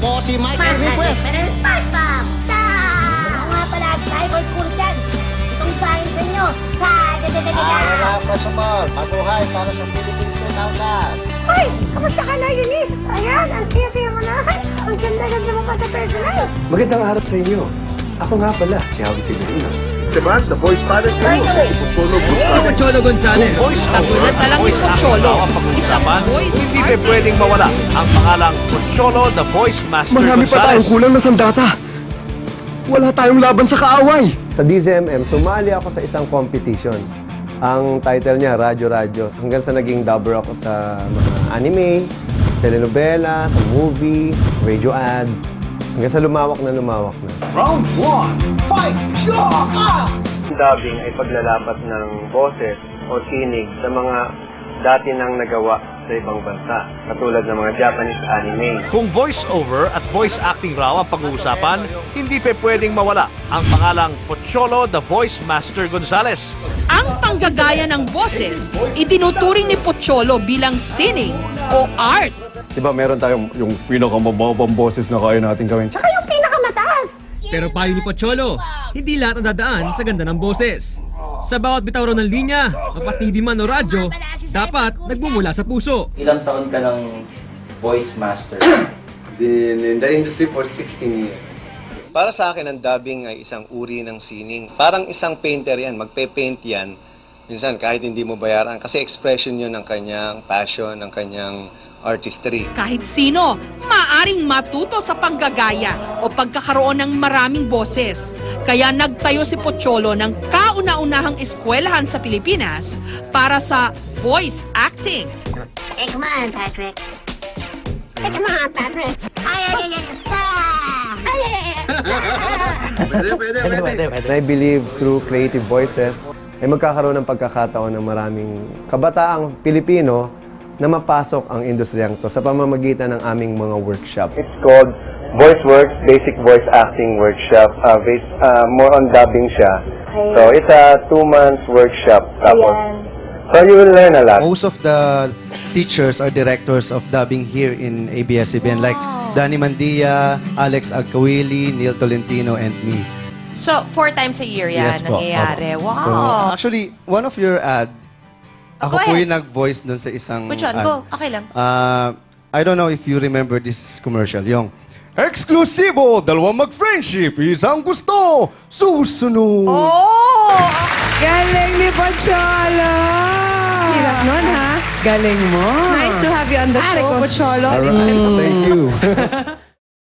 po si Michael Request. SpongeBob! Ako nga pala, tayo ko'y cool dyan. Itong sahin sa inyo. Wala pa siya po. Mabuhay para sa Philippines to now lahat. Hoy! Kamusta ka na, Eunice? Ayan, ang siya mo na. Ang ganda-ganda mo pa sa personal. Magandang araw sa inyo. Ako nga pala, si Javi Sigurino. Diba? The voice talent By the way, Si Pocholo Gonzales. Katulad na lang ni Pocholo. Isang voice Hindi pa pwedeng mawala ang pangalang Pocholo, the voice master Marami pa tayong Gonzales. kulang na sandata. Wala tayong laban sa kaaway. Sa DZMM, sumali ako sa isang competition. Ang title niya, Radyo. Hanggang sa naging dubber ako sa mga anime, telenovela, sa movie, radio ad. Hanggang sa lumawak na. Round 1, fight! Dubbing ay paglalapat ng boses o tinig sa mga dati nang nagawa sa ibang bansa, katulad ng mga Japanese anime. Kung voice-over at voice acting raw ang pag-uusapan, hindi pa pwedeng mawala ang pangalang Pocholo, the voice master Gonzales. Ang panggagaya ng boses, itinuturing ni Pocholo bilang sining o art. Diba meron tayong yung pinakamababang boses na kaya natin gawin. Tsaka yung pinakamataas. Pero payo ni Pocholo, hindi lahat ang dadaan sa ganda ng boses. Sa bawat bitaw raw ng linya, mapa-TV man o radyo, dapat nagmumula sa puso. Ilang taon ka ng voice master? been in the industry for 16 years. Para sa akin, ang dubbing ay isang uri ng sining. Parang isang painter yan, magpe-paint yan. Minsan, kahit hindi mo bayaran, kasi expression yun ng kanyang passion, ng kanyang artistry. Kahit sino, maaring matuto sa panggagaya o pagkakaroon ng maraming boses. Kaya nagtayo si Pocholo ng kauna-unahang eskwelahan sa Pilipinas para sa voice acting. Hey, come on, Patrick. Hey, come on, Patrick. And I believe through creative voices, ay magkakaroon ng pagkakataon ng maraming kabataang Pilipino na mapasok ang industriyang to sa pamamagitan ng aming mga workshop. It's called Voice Works Basic Voice Acting Workshop. More on dubbing siya. So it's a 2 months workshop. Tapos, so you will learn a lot. Most of the teachers are directors of dubbing here in ABS-CBN, like Danny Mandia, Alex Agkawili, Neil Tolentino, and me. So, 4 times a year yan Yes po. nangyayari. Opo. Wow! So, actually, one of your ad, ako Go po ahead. yung nag-voice dun sa isang Which one? ad. Go. Okay lang. I don't know if you remember this commercial, yung eksklusibo, dalawang mag-friendship, isang gusto, susunod. Oh! Galing ni Pocholo! Hirap nun, ha? Galing mo. Nice to have you on the show, Pocholo. Thank you.